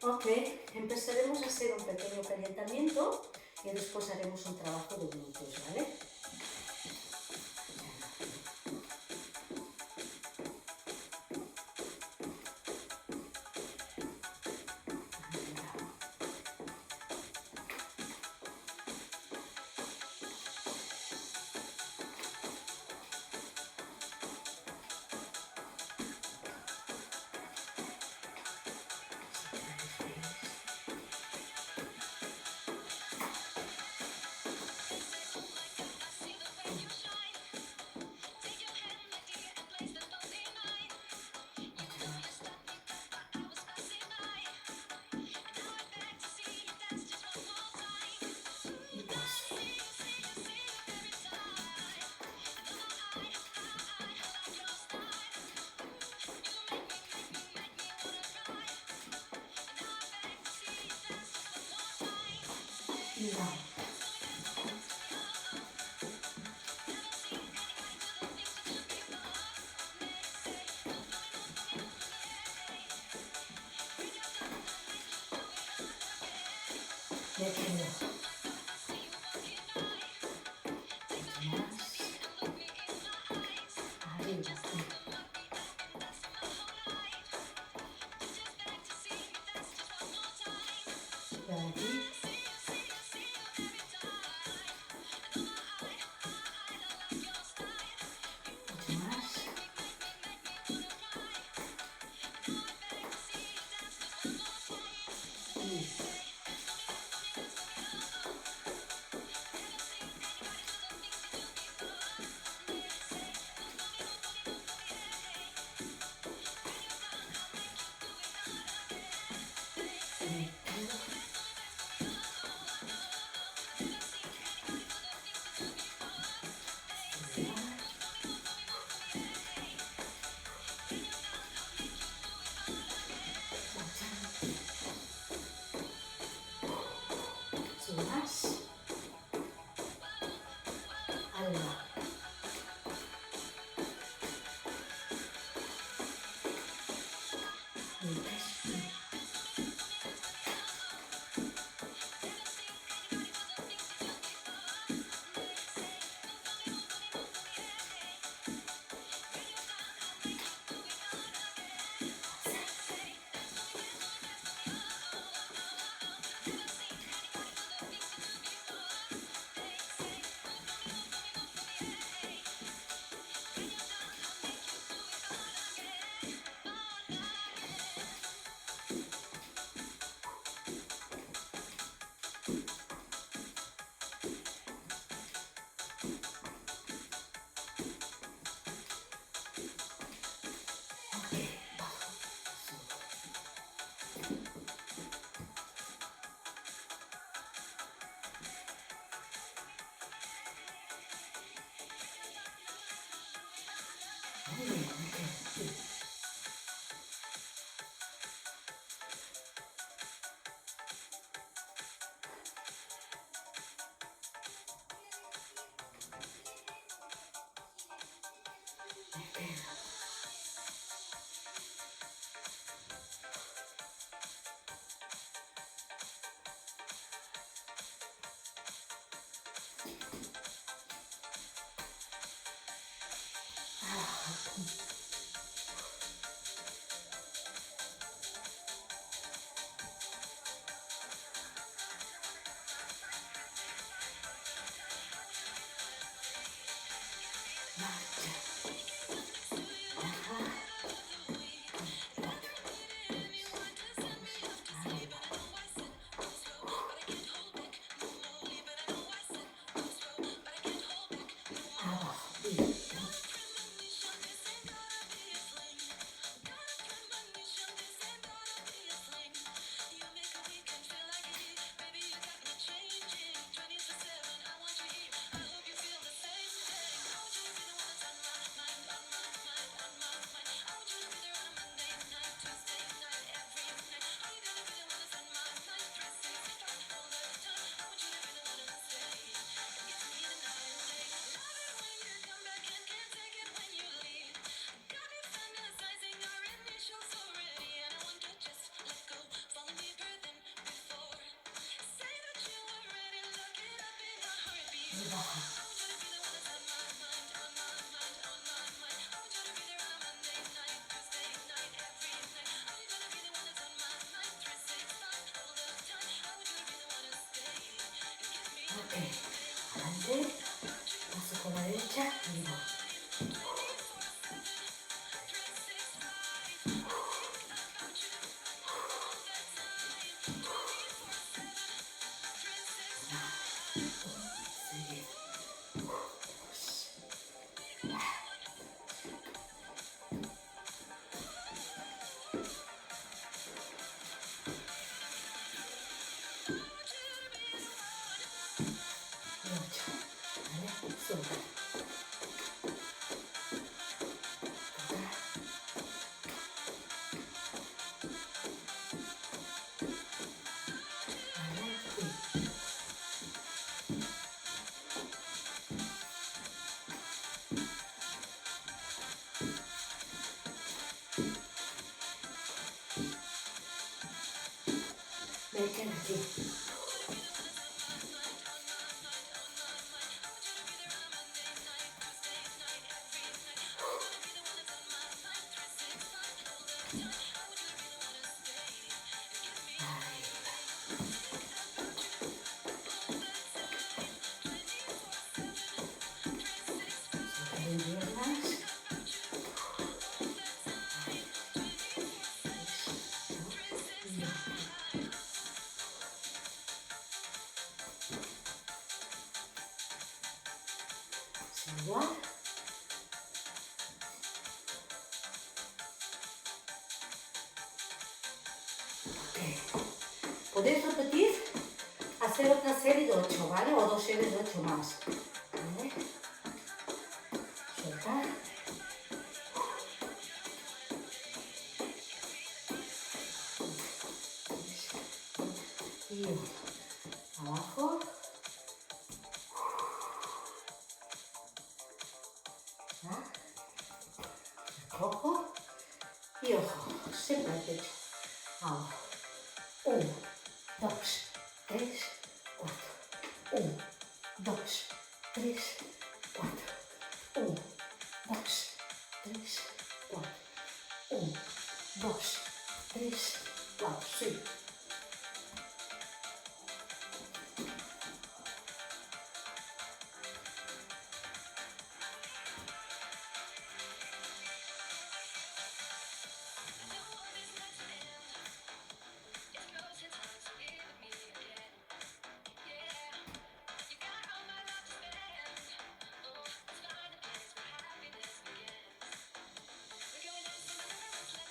Ok, empezaremos a hacer un pequeño calentamiento y después haremos un trabajo de glúteos, ¿vale? y baja. Ok, adelante, paso con la derecha y voy. Me quedo aquí. Igual. Okay. Podéis repetir, hacer otra serie de 8, ¿vale? O 2 series de 8 más. ¿Vale? Soltar. Y abajo. ¿Ya? Ojo. Y ojo. Siempre al pecho. Abajo. 1, 2, 3, 4. 1, 2, 3, 4. 1, 2, 3, 4. 1, 2, 3, 4. Sí.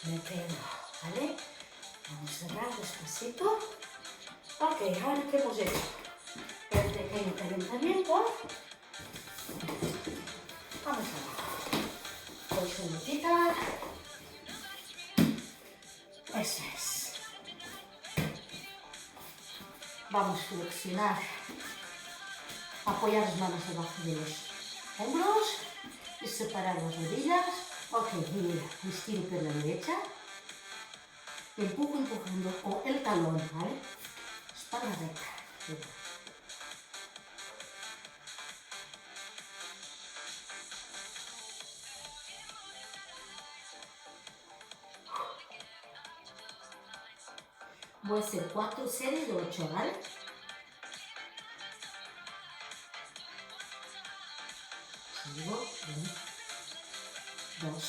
Me quedo, ¿vale? Vamos a cerrar despacito. Ok, ahora que hemos hecho el pequeño calentamiento, vamos abajo. Colchonetita. Eso es. Vamos a flexionar. Apoyar las manos debajo de los hombros y separar las rodillas. Ok, mira, estiro por la derecha. Empujo empujando con el talón, ¿vale? Espalda recta. Voy a hacer 4 series de 8, ¿vale? Sigo. 1, 2,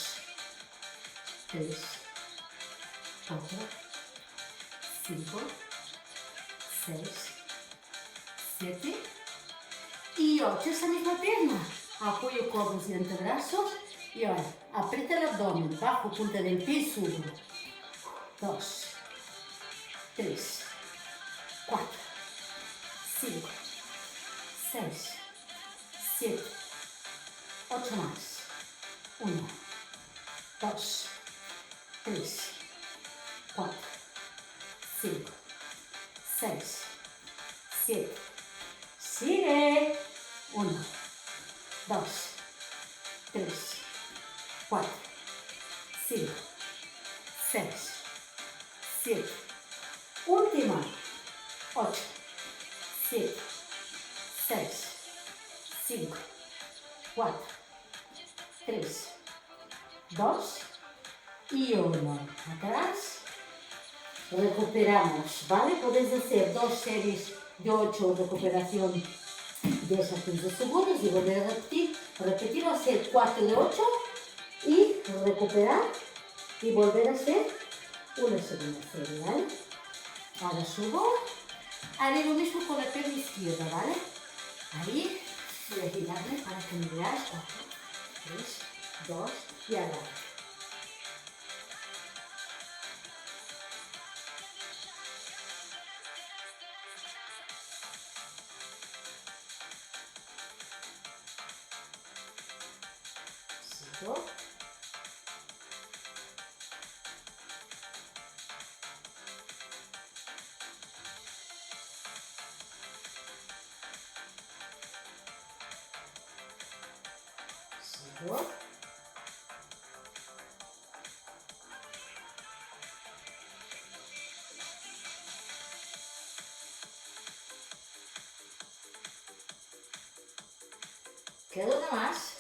3, 4, 5, 6, 7 y 8. Esa misma pierna. Apoyo codos y antebrazos y ahora aprieta el abdomen, bajo punta del pie y subo. 2, 3, 4, 5, 6, 7, 8 más. 1, 2, 3, 4, 5, 6, 7. Sigue. 1, 2, 3, 4, 5, 6, 7. Última. 8, 7, 6, 5, 4, 3, 2 y 1. Atrás. Recuperamos, ¿vale? Podéis hacer 2 series de 8 recuperación de esas 15 segundos y volver a repetir o hacer 4 de 8 y recuperar y volver a hacer una segunda serie, ¿vale? Ahora subo, haré lo mismo con la pierna izquierda, ¿vale? Ahí, voy a girarme para que me veáis. 4, 3, 2 y ahora. Sigo. Sigo. Queda una más.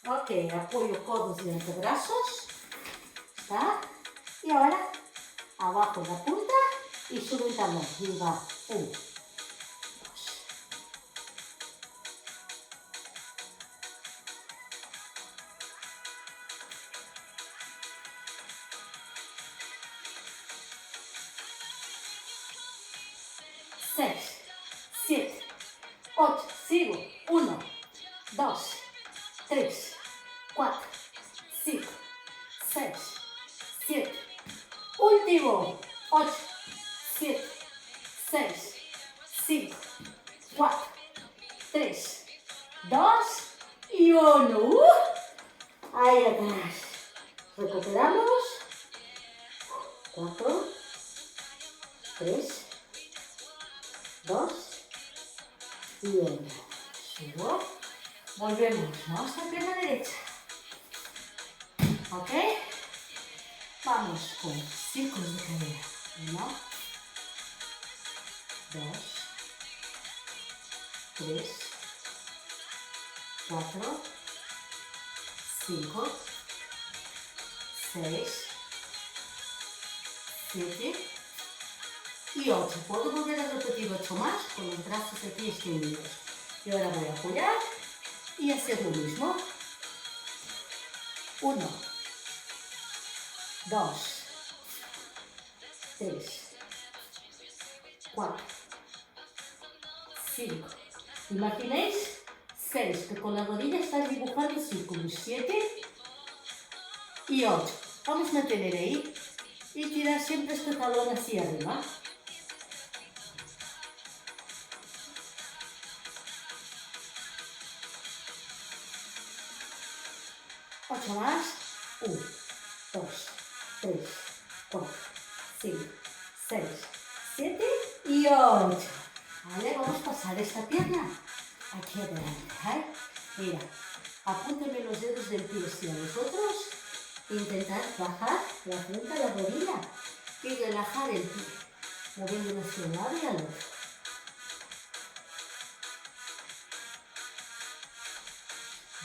Ok, apoyo codos y antebrazos. Está. Y ahora abajo la punta y subo el talón. Y va 1, 2, 6, 7, 8, sigo, 1, 2, 3, 4, 5, 6, 7, último, 8, 7, 6, 5, 4, 3, 2 y 1. Ahí atrás. Recuperamos. 4, 3, 2 y 1. Subo. Volvemos. Vamos a la pierna derecha. ¿Ok? Vamos con círculos de cadera. 1, 2, 3, 4, 5, 6, 7 y 8. Puedo volver a repetir 8 más con los brazos aquí extendidos. Y ahora voy a apoyar y hacer lo mismo. 1, 2, 3, 4, 5. Imaginéis 6, que con la rodilla estás dibujando círculos. 7 y 8. Vamos a mantener ahí y tirar siempre este talón hacia arriba. 8 más. 1, 2, 3, 4, 5, 6, 7 y 8. Vale, vamos a pasar esta pierna aquí adelante. Mira, apúntenme los dedos del pie hacia vosotros. Intentar bajar la frente a la rodilla y relajar el pie, moviéndolo hacia un lado y al otro.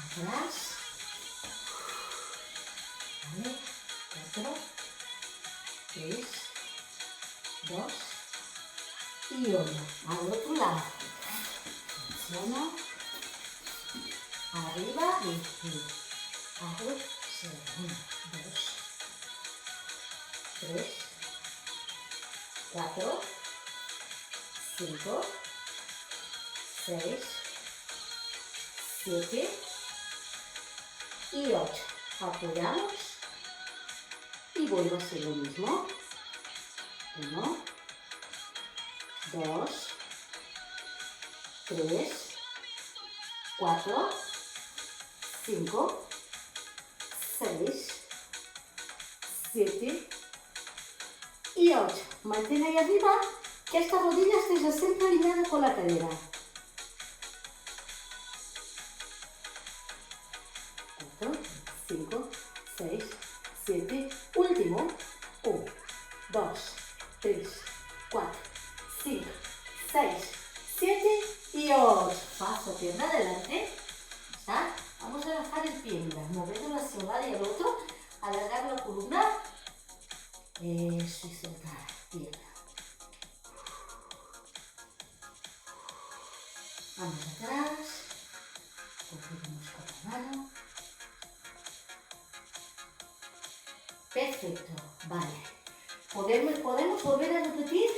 Atrás. Vale, 4, 3, 2 y 1. Al otro lado. Funciona. Arriba y hago 1, 2, 3, 4, 5, 6, 7 y 8. Apoyamos y vuelvo a hacer lo mismo. 1, 2, 3, 4, 5, 6, 7 y 8. Mantén ahí arriba que esta rodilla esté siempre alineada con la cadera. 5, 6, 7, último, 1, 2, 3, 4, 5, 6, 7 y 8. Paso pierna adelante. ¿Está? Vamos a bajar el pie, mira, moverlo hacia un lado y al otro, alargar la columna. Eso y soltar, pierna. Vamos atrás, cogemos con la mano. Perfecto, vale. Podemos volver a repetir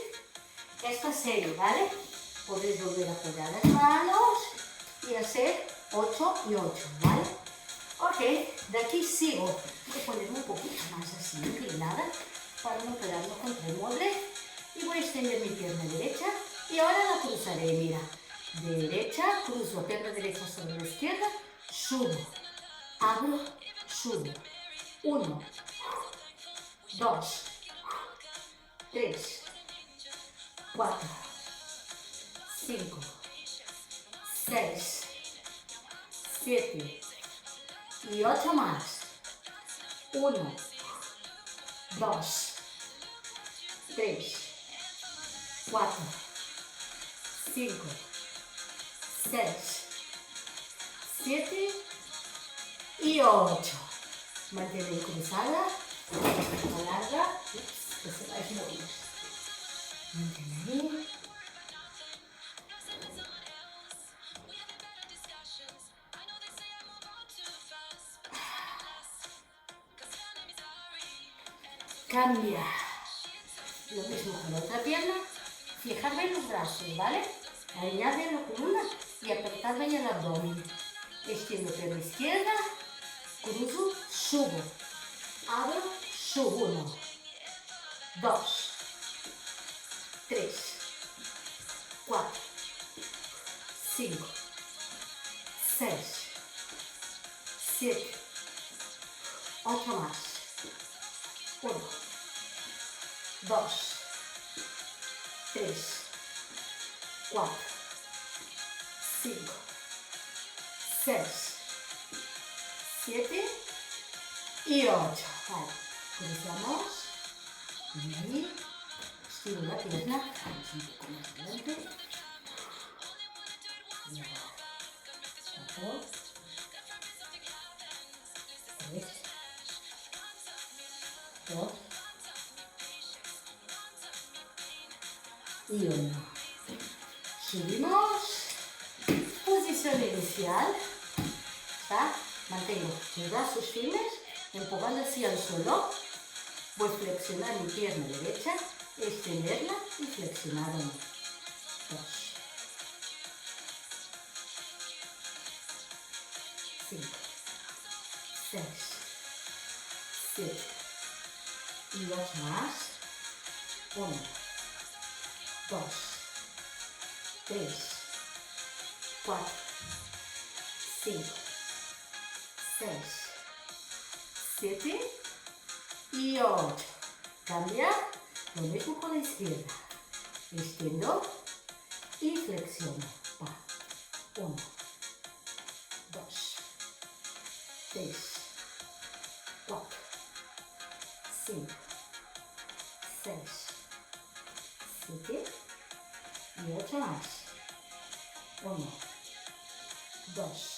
esta serie, ¿vale? Podéis volver a apoyar las manos y hacer 8 y 8, ¿vale? Ok, de aquí sigo. Voy a ponerme un poquito más así inclinada para no quedarme contra el mueble. Y voy a extender mi pierna derecha y ahora la cruzaré, mira. Derecha, cruzo, pierna derecha sobre la izquierda, subo, abro, subo. 1, 2, 3, 4, 5, 6, 7 y 8 más. 1, 2, 3, 4, 5, 6, 7 y 8. Mantener cruzada, alarga, que se va a mover. Mantener. Cambia. Lo mismo con la otra pierna. Fijar bien los brazos, ¿vale? Alinear bien la columna y apretar bien el abdomen. Extiendo pierna izquierda, cruzo, subo, abro, subo. 1, 2, 3, 4, 5, 6, 7, 8 más. 1, 2, 3, 4, 5, 6, 7 y 8. Vale, cruzamos. Y ahí, estiro la pierna, vamos un poco más adelante. Y ahora, 4, 3, 2 y 1. Subimos. Posición inicial. ¿Está? Mantengo mis brazos firmes, empujando hacia el suelo. Voy a flexionar mi pierna derecha, extenderla y flexionar 1, 2, 5, 6, 7 y 8 más. 1, 2, 3, 4, 5, 6, 7 y 8. Cambia. Lo mismo con la izquierda. Extiendo y flexiono. 1, 2, 3, 4, 5, 6, 7 y 8 más. 1, 2,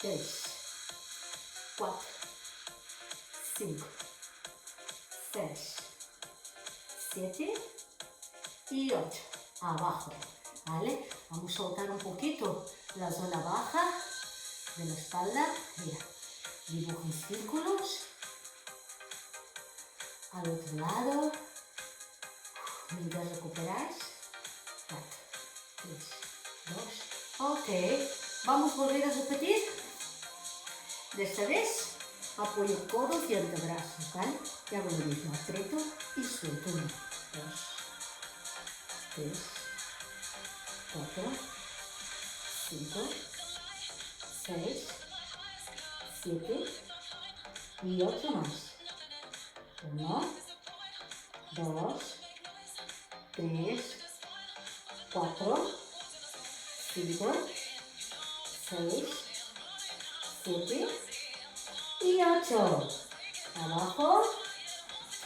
3, 4, 5, 6, 7 y 8. Abajo, ¿vale? Vamos a soltar un poquito la zona baja de la espalda. Mira, dibujen círculos. Al otro lado. Mientras recuperáis. 4, 3, 2. Ok. Vamos a volver a repetir. De esta vez apoyo codos y antebrazos, ¿vale? Y hago lo mismo. Aprieto y suelto. 1, 2, 3, 4, 5, 6, 7 y 8 más. 1, 2, 3, 4, 5, 6, 7 y 8. Abajo,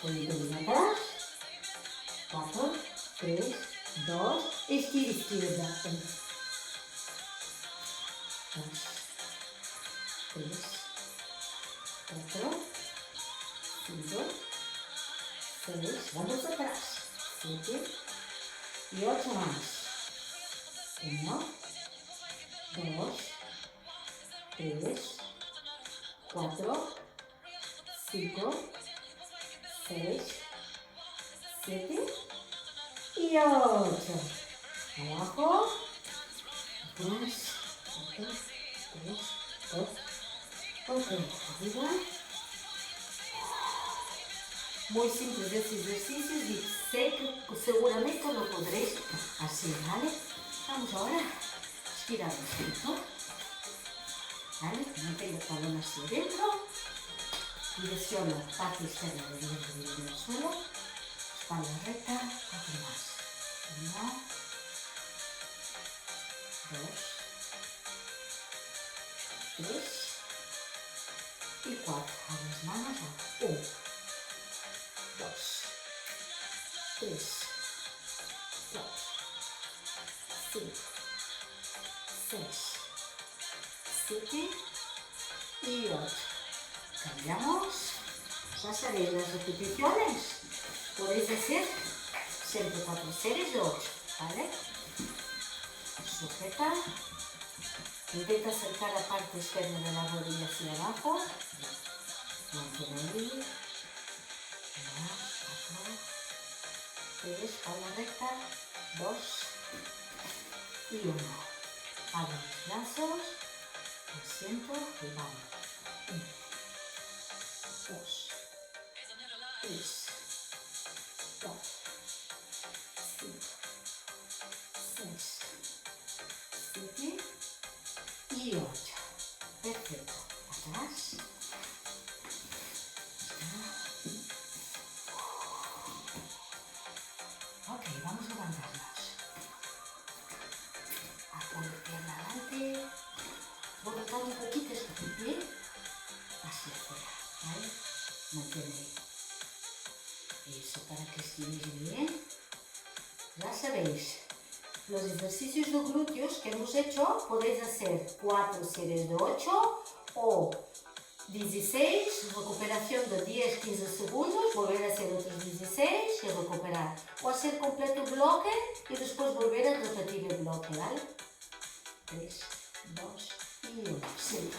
poquito bien atrás. 4, 3, 2, estira izquierda. 1, 2, 3, 4, 5, 6, vamos atrás. 7 y 8 más. 1, 2, 3, 4, 5, 6, 7 y 8. Abajo. Atrás. 4, 3, 2. Ok, arriba. Muy simples estos ejercicios y sé que seguramente lo podréis hacer, ¿vale? Vamos ahora a estirar el pecho, ¿vale? Mantengo el talón hacia adentro, direcciono parte izquierda del suelo, espalda recta, otro más. 1, 2, 3 y 4. A las manos, 1, 2, 3, 4, 5, 6, 7 y 8. Cambiamos. Ya sabéis las repeticiones. Podéis hacer siempre 4 series de 8, ¿vale? Sujeta. Intenta acercar la parte externa de la rodilla hacia abajo. Mantén ahí. 1, 4, 3, espalda recta. 2 y 1. Abro los brazos. Me siento y vamos. 1, 2, 3, 4, 5, 6, 7 y 8. Perfecto. Atrás. Ok, vamos a levantarnos. Apoyo pierna adelante. Voy a botar un poquito este pie hacia afuera, ¿vale? Mantén ahí. Eso, para que estiréis bien. Ya sabéis, los ejercicios de glúteos que hemos hecho, podéis hacer 4 series de 8 o 16, recuperación de 10-15 segundos, volver a hacer otros 16 y recuperar. O hacer completo el bloque y después volver a repetir el bloque, ¿vale? 3, 2 y 1. Sí.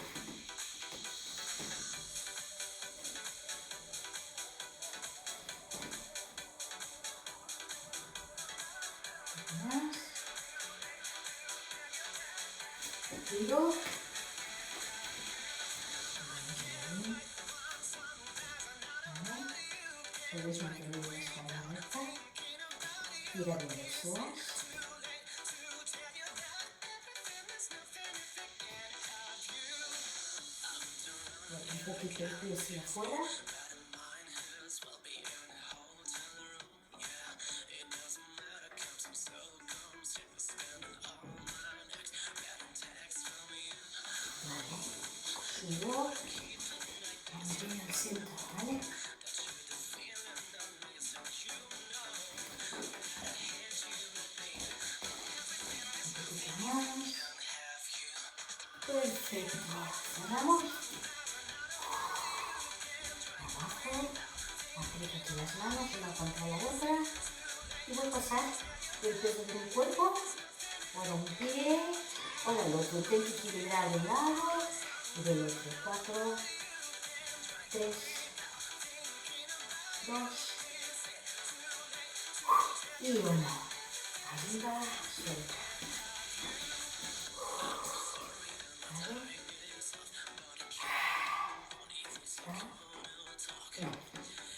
Más. Retiro. Podéis mantener la espalda recta. Tira de los ojos. Un poquito el pie hacia afuera. Vale. Subo. Mantengo el centro, ¿vale? Perfecto. Cerramos. Abajo. Aprieta las manos una contra la otra. Y voy a pasar el peso de mi cuerpo. Ahora un pie. Ahora el otro. Intento equilibrar de un lado y del otro. 4, 3, 2 y 1. Arriba, suelta.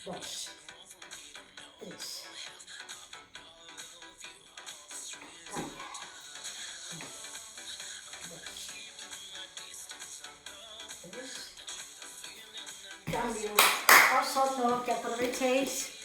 2, 3, cambio. Vosotros que aprovechéis.